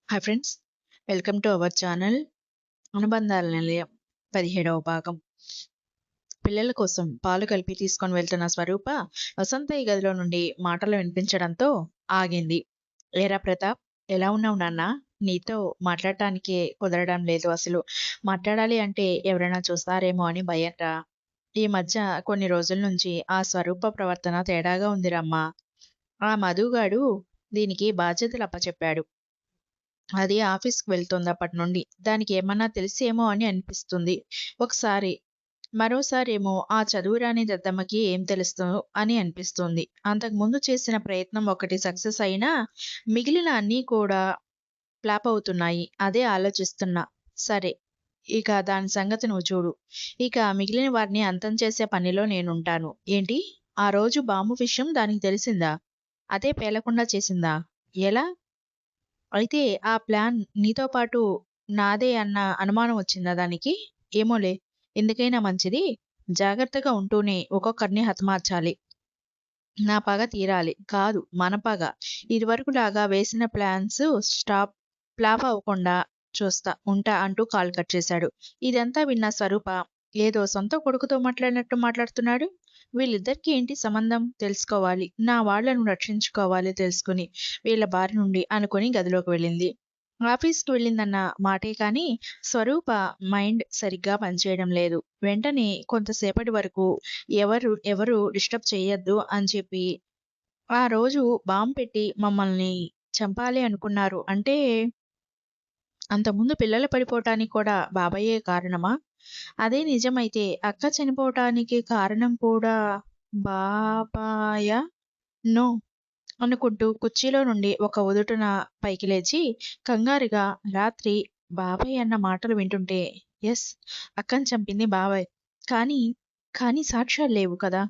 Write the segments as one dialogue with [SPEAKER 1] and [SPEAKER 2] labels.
[SPEAKER 1] Hi friends, welcome to our channel అనుబంధాల నిలయం 17వ భాగం. పిల్లల కోసం పాలు కలిపి తీసుకొని వెళ్తున్న స్వరూప వసంతయ్య గదిలో నుండి మాటలు వినిపించడంతో ఆగింది. ఏరా ప్రతాప్, ఎలా ఉన్నావు నాన్న? నీతో మాట్లాడటానికే కుదరడం లేదు అసలు. మాట్లాడాలి అంటే ఎవరైనా చూస్తారేమో అని భయంరా. ఈ మధ్య కొన్ని రోజుల నుంచి ఆ స్వరూప ప్రవర్తన తేడాగా ఉందిరమ్మా. ఆ మధుగాడు దీనికి బాధ్యతలు అప్పచెప్పాడు. అది ఆఫీస్‌కి వెళ్తోందప్పటి నుండి. దానికి ఏమన్నా తెలిసేమో అని అనిపిస్తుంది ఒకసారి. మరోసారేమో ఆ చదువురాని దద్దమ్మకి ఏం తెలుస్తుందో అని అనిపిస్తుంది. అంతకుముందు చేసిన ప్రయత్నం ఒకటి సక్సెస్ అయినా, మిగిలిన అన్నీ కూడా ఫ్లాప్ అవుతున్నాయి. అదే ఆలోచిస్తున్నా. సరే, ఇక దాని సంగతి నువ్వు చూడు. ఇక మిగిలిన వారిని అంతం చేసే పనిలో నేనుంటాను. ఏంటి? ఆ రోజు బాంబు విషయం దానికి తెలిసిందా? అదే పేలకుండా చేసిందా? ఎలా? అయితే ఆ ప్లాన్ నీతో పాటు నాదే అన్న అనుమానం వచ్చిందా దానికి? ఏమోలే, ఎందుకైనా మంచిది. జాగ్రత్తగా ఉంటూనే ఒక్కొక్కరిని హతమార్చాలి. నా పగ తీరాలి. కాదు, మన పగ. ఇదివరకులాగా వేసిన ప్లాన్స్ ఫ్లాప్ అవ్వకుండా చూస్తా ఉంటా అంటూ కాల్ కట్ చేశాడు. ఇదంతా విన్న స్వరూప ఏదో సొంత కొడుకుతో మాట్లాడినట్టు మాట్లాడుతున్నాడు. వీళ్ళిద్దరికీ ఏంటి సంబంధం తెలుసుకోవాలి. నా వాళ్ళను రక్షించుకోవాలి తెలుసుకుని వీళ్ళ బారి నుండి అనుకుని గదిలోకి వెళ్ళింది. ఆఫీస్‌కి వెళ్ళిందన్న మాటే కానీ స్వరూప మైండ్ సరిగ్గా పనిచేయడం లేదు. వెంటనే కొంతసేపటి వరకు ఎవరు డిస్టర్బ్ చేయొద్దు అని చెప్పి, ఆ రోజు బాంబ్ పెట్టి మమ్మల్ని చంపాలి అనుకున్నారు అంటే, అంతకుముందు పిల్లలు పడిపోవటానికి కూడా బాబాయే కారణమా? అదే నిజమైతే అక్క చనిపోవటానికి కారణం కూడా బాబాయా? నో అనుకుంటూ కుర్చీలో నుండి ఒక ఉదుటున పైకి లేచి కంగారుగా, రాత్రి బాబాయ్ అన్న మాటలు వింటుంటే, ఎస్, అక్కని చంపింది బాబాయ్. కానీ కానీ సాక్ష్యాలు లేవు కదా.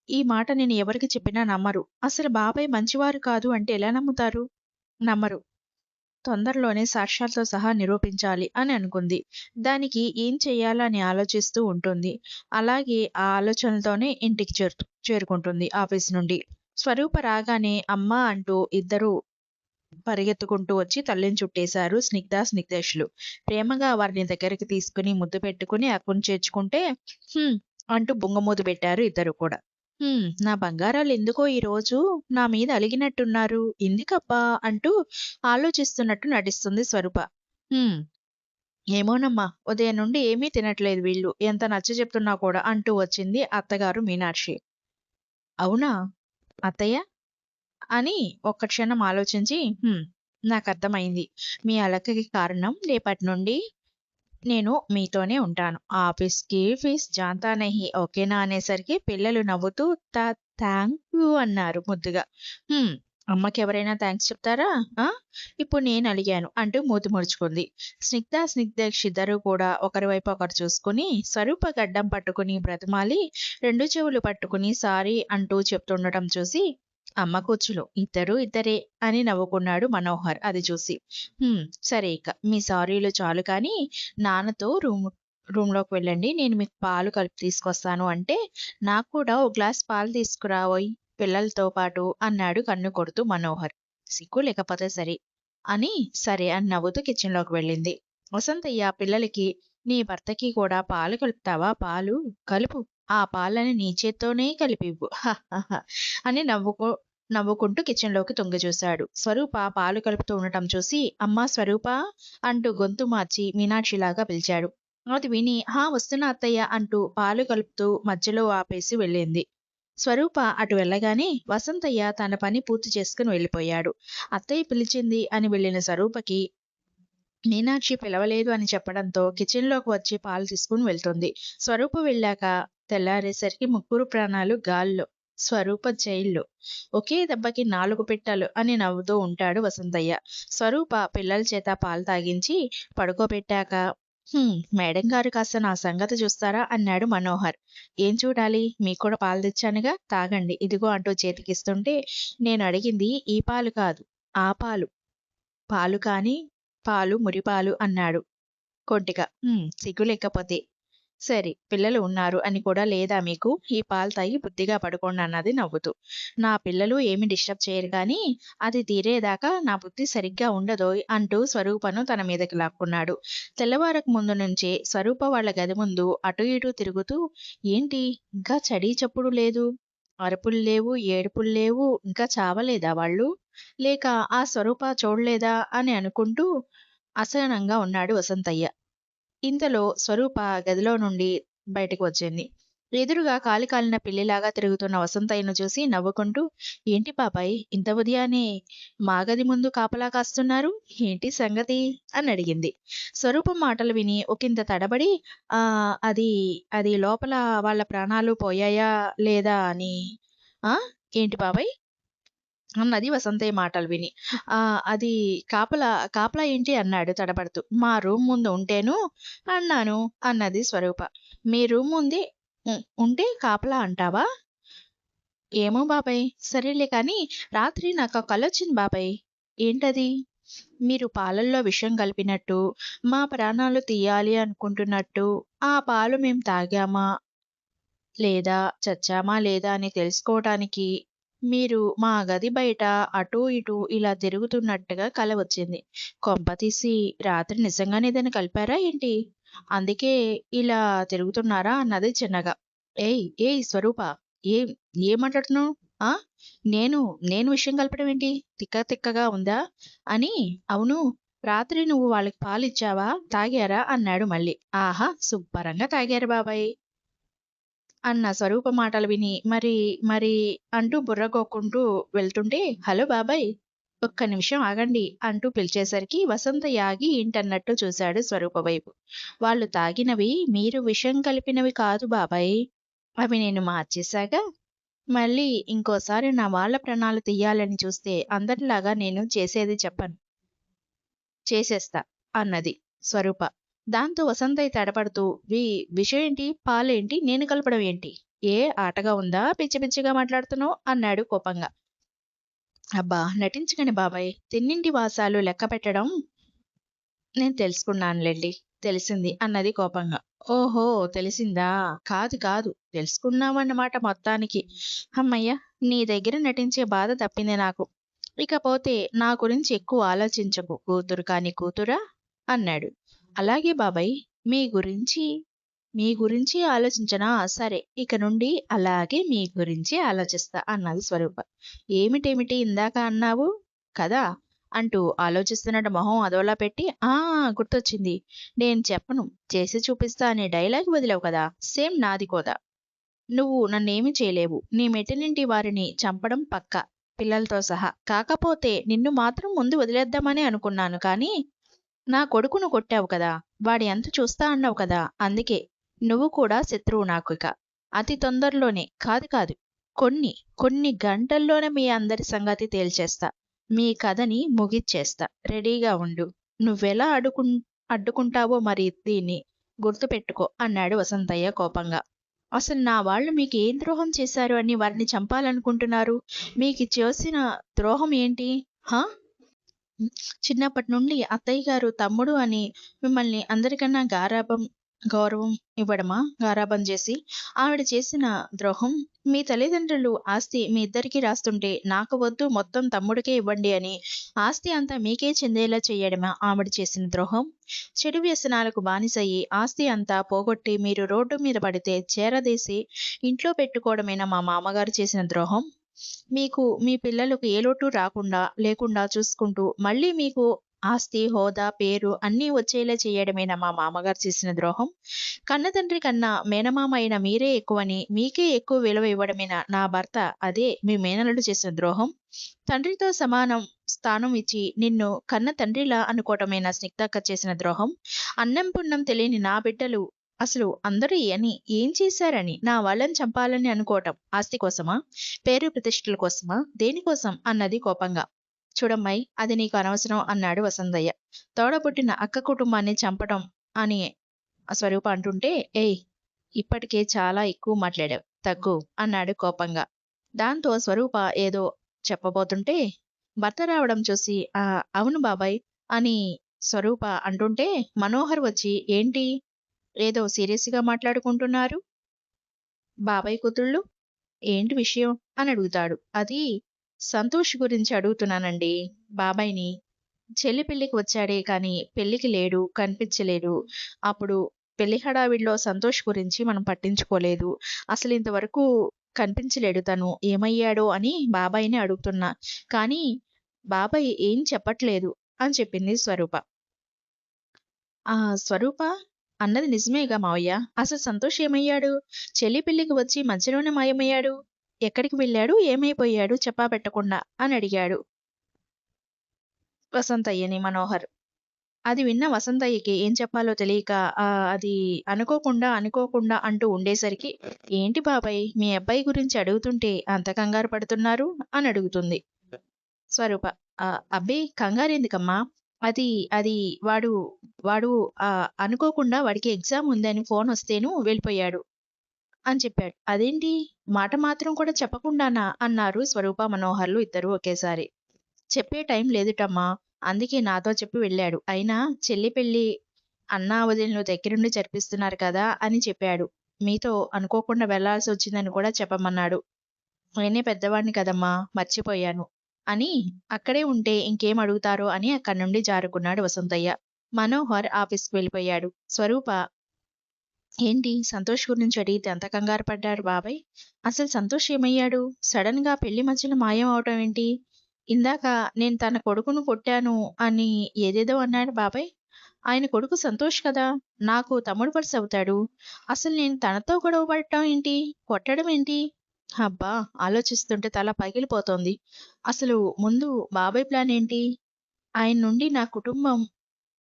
[SPEAKER 1] ఈ మాట నేను ఎవరికి చెప్పినా నమ్మరు. అసలు బాబాయ్ మంచివారు కాదు అంటే ఎలా నమ్ముతారు? నమ్మరు. తొందరలోనే సాక్ష్యాలతో సహా నిరూపించాలి అని అనుకుంది. దానికి ఏం చెయ్యాలా అని ఆలోచిస్తూ ఉంటుంది. అలాగే ఆ ఆలోచనలతోనే ఇంటికి చేరుకుంటుంది ఆఫీస్ నుండి. స్వరూప రాగానే అమ్మా అంటూ ఇద్దరూ పరిగెత్తుకుంటూ వచ్చి తల్లిని చుట్టేశారు స్నిగ్ధేశులు. ప్రేమగా వారిని దగ్గరికి తీసుకుని ముద్దు పెట్టుకుని అక్కున చేర్చుకుంటే, హ్మ్ అంటూ బుంగమూతి పెట్టారు ఇద్దరు కూడా. నా బంగారాలు ఎందుకో ఈరోజు నా మీద అలిగినట్టున్నారు. ఎందుకబ్బా అంటూ ఆలోచిస్తున్నట్టు నటిస్తుంది స్వరూప. హ్మ్ ఏమోనమ్మా, ఉదయం నుండి ఏమీ తినట్లేదు వీళ్ళు. ఎంత నచ్చజెప్తున్నా కూడా అంటూ వచ్చింది అత్తగారు మీనాక్షి. అవునా అత్తయ్య? అని ఒక్క క్షణం ఆలోచించి, నాకర్థమైంది. మీ అలకకి కారణం రేపటి నుండి నేను మీతోనే ఉంటాను. ఆఫీస్‌కి ఫీస్ జాన్తా నహీ, ఓకేనా అనేసరికి పిల్లలు నవ్వుతూ థాంక్యూ అన్నారు ముద్దుగా. హ్మ్. అమ్మకెవరైనా థాంక్స్ చెప్తారా? ఆ! ఇప్పుడు నేనలిగాను అంటూ మూతి ముడుచుకుంది. స్నిగ్ధేషిద్దరూ కూడా ఒకరి వైపు ఒకరు చూసుకుని, స్వరూప గడ్డం పట్టుకుని బ్రతిమాలి, రెండు చెవులు పట్టుకుని సారీ అంటూ చెప్తుండటం చూసి, అమ్మ కూచులు ఇద్దరూ ఇద్దరే అని నవ్వుకున్నాడు మనోహర్ అది చూసి. సరే, ఇక మీ సారీలు చాలు కానీ నాన్నతో రూమ్‌లోకి వెళ్ళండి. నేను మీకు పాలు కలిపి తీసుకొస్తాను అంటే, నాకు కూడా ఓ గ్లాస్ పాలు తీసుకురావోయ్ పిల్లలతో పాటు అన్నాడు కన్ను కొడుతూ మనోహర్. సిగ్గు లేకపోతే సరే అని సరే అని నవ్వుతూ కిచెన్‌లోకి వెళ్ళింది. వసంతయ్య పిల్లలకి, నీ భర్తకి కూడా పాలు కలుపుతావా? పాలు కలుపు. ఆ పాలని నీ చేత్తోనే కలిపివ్వు అని నవ్వుకుంటూ కిచెన్‌లోకి తొంగిచూశాడు. స్వరూప పాలు కలుపుతూ ఉండటం చూసి, అమ్మా స్వరూప అంటూ గొంతు మార్చి మీనాక్షిలాగా పిలిచాడు. అది విని, హా వస్తున్నా అత్తయ్య అంటూ పాలు కలుపుతూ మధ్యలో ఆపేసి వెళ్ళింది. స్వరూప అటు వెళ్ళగానే వసంతయ్య తన పని పూర్తి చేసుకుని వెళ్ళిపోయాడు. అత్తయ్య పిలిచింది అని వెళ్ళిన స్వరూపకి మీనాక్షి పిలవలేదు అని చెప్పడంతో కిచెన్‌లోకి వచ్చి పాలు తీసుకుని వెళ్తుంది. స్వరూప వెళ్ళాక తెల్లారేసరికి ముగ్గురు ప్రాణాలు గాల్లో. స్వరూప జైల్లో. ఒకే దెబ్బకి 4 పిట్టలు అని నవ్వుతూ ఉంటాడు వసంతయ్య. స్వరూప పిల్లల చేత పాలు తాగించి పడుకోబెట్టాక, మేడం గారు కాస్త నా సంగతి చూస్తారా అన్నాడు మనోహర్. ఏం చూడాలి? మీకు కూడా పాలు తెచ్చానుగా, తాగండి ఇదిగో అంటూ చేతికిస్తుంటే, నేను అడిగింది ఈ పాలు కాదు, ఆ పాలు. పాలు కానీ పాలు మురిపాలు అన్నాడు కొంటిగా. సిగ్గు లేకపోతే. సరే పిల్లలు ఉన్నారు అని కూడా లేదా మీకు? ఈ పాలు తాగి బుద్ధిగా పడుకోండి అన్నది నవ్వుతూ. నా పిల్లలు ఏమి డిస్టర్బ్ చేయరు గానీ, అది తీరేదాకా నా బుద్ధి సరిగ్గా ఉండదోయ్ అంటూ స్వరూపను తన మీదకి లాక్కున్నాడు. తెల్లవారక ముందు నుంచే స్వరూప వాళ్ళ గది ముందు అటూ ఇటూ తిరుగుతూ ఏంటి ఇంకా చడీ చప్పుడు లేదు? అరుపులు లేవు, ఏడుపులు లేవు, ఇంకా చావలేదా వాళ్ళు? లేక ఆ స్వరూప చూడలేదా అని అనుకుంటూ అసహనంగా ఉన్నాడు వసంతయ్య. ఇంతలో స్వరూప గదిలో నుండి బయటకు వచ్చింది. ఎదురుగా కాలి కాలిన పిల్లిలాగా తిరుగుతున్న వసంతయ్యను చూసి నవ్వుకుంటూ ఏంటి పాపాయ్ ఇంత ఉదయాన్నే మా గది ముందు కాపలా కాస్తున్నారు? ఏంటి సంగతి? అని అడిగింది. స్వరూపం మాటలు విని ఒకింత తడబడి ఆ అది అది లోపల వాళ్ళ ప్రాణాలు పోయాయా లేదా అని ఆ ఏంటి బాబాయ్ అన్నది వసంతయ్య మాటలు విని. అది కాపలా కాపలా ఏంటి అన్నాడు తడబడుతూ. మా రూమ్ ముందు ఉంటేను అన్నాను అన్నది స్వరూప. మీ రూమ్ ముందే ఉంటే కాపలా అంటావా? ఏమో బాబాయ్. సరేలే కానీ రాత్రి నాకో కలొచ్చింది బాబాయ్. ఏంటది? మీరు పాలల్లో విషం కలిపినట్టు, మా ప్రాణాలు తీయాలి అనుకుంటున్నట్టు, ఆ పాలు మేం తాగామా లేదా చచ్చామా లేదా అని తెలుసుకోవటానికి మీరు మా గది బయట అటూ ఇటూ ఇలా తిరుగుతున్నట్టుగా కల వచ్చింది. కొంపతీసి రాత్రి నిజంగానే ఏదైనా కలిపారా ఏంటి? అందుకే ఇలా తిరుగుతున్నారా అన్నది చిన్నగా. ఏయ్ ఏయ్ స్వరూప ఏం ఏం మాట్లాడుతున్నావు? ఆ నేను నేను విషయం కలపడం ఏంటి? తిక్క తిక్కగా ఉందా? అని అవును రాత్రి నువ్వు వాళ్ళకి పాలిచ్చావా? తాగారా? అన్నాడు మళ్ళీ. ఆహా శుభ్రంగా తాగారు బాబాయ్ అన్న స్వరూప మాటలు విని మరి మరి అంటూ బుర్రగోక్కుంటూ వెళ్తుంటే హలో బాబాయ్ ఒక్క నిమిషం ఆగండి అంటూ పిలిచేసరికి వసంతయ్య ఆగి ఏంటన్నట్టు చూశాడు స్వరూప వైపు. వాళ్ళు తాగినవి మీరు విషం కలిపినవి కాదు బాబాయ్. అవి నేను మార్చేశాగా. మళ్ళీ ఇంకోసారి నా వాళ్ళ ప్రాణాలు తీయాలని చూస్తే అందరిలాగా నేను చేసేది చెప్పను. చేసేస్తా అన్నది స్వరూప. దాంతో వసంతయ్య తడపడుతూ వి విషయేంటి? పాలేంటి? నేను కలపడం ఏంటి? ఏ ఆటగా ఉందా? పిచ్చి పిచ్చిగా మాట్లాడుతున్నావు? అన్నాడు కోపంగా. అబ్బా! నటించకండి బాబాయ్. తిన్నింటి వాసాలు లెక్క పెట్టడం నేను తెలుసుకున్నానులెండి. తెలిసింది అన్నది కోపంగా. ఓహో! తెలిసిందా? కాదు కాదు. తెలుసుకున్నావన్నమాట మొత్తానికి. హమ్మయ్య! నీ దగ్గర నటించే బాధ తప్పింది నాకు. ఇకపోతే నా గురించి ఎక్కువ ఆలోచించకు. కూతురు కాని కూతురా? అన్నాడు. అలాగే బాబాయ్. మీ గురించి మీ గురించి ఆలోచించనా? సరే. ఇక నుండి అలాగే మీ గురించి ఆలోచిస్తా అన్నది స్వరూప. ఏమిటేమిటి ఇందాక అన్నావు కదా! అంటూ ఆలోచిస్తున్నట్టు మొహం అదోలా పెట్టి గుర్తొచ్చింది. నేను చెప్పను. చేసి చూపిస్తా అనే డైలాగ్ వదిలావు కదా! సేమ్ నాది కూడా. నువ్వు నన్నేమీ చేయలేవు. నీ మెట్టినింటి వారిని చంపడం పక్కా. పిల్లలతో సహా. కాకపోతే నిన్ను మాత్రం ముందు వదిలేద్దామనే అనుకున్నాను కానీ నా కొడుకును కొట్టావు కదా! వాడి అంతు చూస్తా అన్నావు కదా! అందుకే. నువ్వు కూడా శత్రువు నాకిక. అతి తొందరలోనే కాదు కాదు. కొన్ని, కొన్ని గంటల్లోనే మీ అందరి సంగతి తేల్చేస్తా. మీ కథని ముగిచ్చేస్తా. రెడీగా ఉండు. నువ్వెలా అడ్డుకుంటావో మరి దీన్ని గుర్తుపెట్టుకో అన్నాడు వసంతయ్య కోపంగా. అసలు నా వాళ్ళు మీకు ఏం ద్రోహం చేశారు అని వారిని చంపాలనుకుంటున్నారు? మీకు చేసిన ద్రోహం ఏంటి? హా? చిన్నప్పటి నుండి అత్తయ్య గారు తమ్ముడు అని మిమ్మల్ని అందరికన్నా గౌరవం ఇవ్వడమా గారాబం చేసి ఆవిడ చేసిన ద్రోహం మీ తల్లిదండ్రులు ఆస్తి మీ ఇద్దరికీ రాస్తుంటే నాకు వద్దు మొత్తం తమ్ముడికే ఇవ్వండి అని ఆస్తి అంతా మీకే చెందేలా చేయడమా ఆవిడ చేసిన ద్రోహం చెడు వ్యసనాలకు బానిసయ్యి ఆస్తి అంతా పోగొట్టి మీరు రోడ్డు మీద పడితే చేరదీసి ఇంట్లో పెట్టుకోవడమేనా మా మామగారు చేసిన ద్రోహం మీకు మీ పిల్లలకు ఏ లోటు లేకుండా చూసుకుంటూ మళ్ళీ మీకు ఆస్తి, హోదా, పేరు అన్నీ వచ్చేలా చేయడమేనా మా మామగారు చేసిన ద్రోహం? కన్నతండ్రి కన్నా మేనమామ అయిన మీరే ఎక్కువని, మీకే ఎక్కువ విలువ ఇవ్వడమేనా నా భర్త అదే మీ మేనల్లుడు చేసిన ద్రోహం? తండ్రితో సమానం స్థానం ఇచ్చి నిన్ను కన్న తండ్రిలా అనుకోవటమేనా స్నిగ్ధక్క చేసిన ద్రోహం? అన్నం పుణ్యం తెలియని నా బిడ్డలు అసలు అందరూ ఏం చేశారని నా వాళ్ళని చంపాలని అనుకోవటం ఆస్తి కోసమా? పేరు ప్రతిష్టల కోసమా? దేనికోసం? అన్నది కోపంగా. చూడమ్మాయి అది నీకు అనవసరం అన్నాడు వసంతయ్య. తోడబుట్టిన అక్క కుటుంబాన్ని చంపటం అని స్వరూప అంటుంటే ఏయ్ ఇప్పటికే చాలా ఎక్కువ మాట్లాడావు. తగ్గు అన్నాడు కోపంగా. దాంతో స్వరూప ఏదో చెప్పబోతుంటే భర్త రావడం చూసి అవును బాబాయ్ అని స్వరూప అంటుంటే మనోహర్ వచ్చి ఏంటి ఏదో సీరియస్‌గా మాట్లాడుకుంటున్నారు బాబాయ్ కూతుళ్ళు. ఏంటి విషయం అని అడుగుతాడు. అది సంతోష్ గురించి అడుగుతున్నానండి బాబాయ్‌ని. చెల్లి పెళ్ళికి వచ్చాడే కానీ పెళ్ళికి లేడు, కనిపించలేదు. అప్పుడు పెళ్లి హడావిడిలో సంతోష్ గురించి మనం పట్టించుకోలేదు. అసలింతవరకు కనిపించలేడు తను. ఏమయ్యాడో అని బాబాయిని అడుగుతున్నా. కానీ బాబాయ్ ఏం చెప్పట్లేదు అని చెప్పింది స్వరూప. ఆ! స్వరూప అన్నది నిజమేగా మావయ్య. అసలు సంతోష్ ఏమయ్యాడు? చెల్లి పెళ్ళికి వచ్చి మధ్యలోనే మాయమయ్యాడు. ఎక్కడికి వెళ్ళాడు? ఏమైపోయాడు చెప్పాబెట్టకుండా అని అడిగాడు వసంతయ్యని మనోహర్. అది విన్న వసంతయ్యకి ఏం చెప్పాలో తెలియక అది అనుకోకుండా అంటూ ఉండేసరికి, "ఏంటి బాబాయ్ మీ అబ్బాయి గురించి అడుగుతుంటే అంత కంగారు పడుతున్నారు?" అని అడుగుతుంది స్వరూప. "అబ్బే కంగారెందుకమ్మా? అది అది వాడు వాడు అనుకోకుండా వాడికి ఎగ్జామ్ ఉందని ఫోనొస్తేను వెళ్ళిపోయాడు" అని చెప్పాడు. "అదేంటి? మాట మాత్రం కూడా చెప్పకుండానా?" అన్నారు స్వరూప, మనోహర్‌లు ఇద్దరూ ఒకేసారి. "చెప్పే టైం లేదుటమ్మా. అందుకే నాతో చెప్పి వెళ్ళాడు. అయినా చెల్లి పెళ్లి అన్నా, వదినలు దగ్గరుండి జరిపిస్తున్నారు కదా అని చెప్పాడు. మీతో అనుకోకుండా వెళ్ళాల్సొచ్చిందని కూడా చెప్పమన్నాడు. నేనే పెద్దవాడిని కదమ్మా! మర్చిపోయాను" అని అక్కడే ఉంటే ఇంకేం అడుగుతారో అని అక్కడి నుండి జారుకున్నాడు వసంతయ్య. మనోహర్ ఆఫీస్‌కి వెళ్ళిపోయాడు. స్వరూప ఏంటి సంతోష్ గురించి అడిగితే అంత కంగారు పడ్డారు బాబాయ్? అసలు సంతోష్ ఏమయ్యాడు? సడెన్‌గా పెళ్లి మధ్యలో మాయం అవటం ఏంటి? ఇందాక నేను తన కొడుకును కొట్టాను అని ఏదేదో అన్నాడు బాబాయ్. ఆయన కొడుకు సంతోష్ కదా! నాకు తమ్ముడు వరుసవుతాడు. అసలు నేను తనతో గొడవ పడటం ఏంటి? కొట్టడం ఏంటి? అబ్బా! ఆలోచిస్తుంటే తల పగిలిపోతోంది. అసలు ముందు బాబాయ్ ప్లాన్ ఏంటి? ఆయన నుండి నా కుటుంబం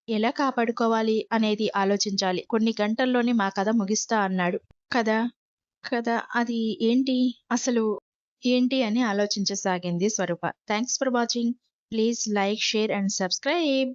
[SPEAKER 1] ఎలా కాపాడుకోవాలి అనేది ఆలోచించాలి. కొన్ని గంటల్లోనే మా కథ ముగిస్తా అన్నాడు. కదా! కదా! అది ఏంటి? అసలు ఏంటి అని ఆలోచించసాగింది Swarupa. Thanks for watching. Please like, share and subscribe.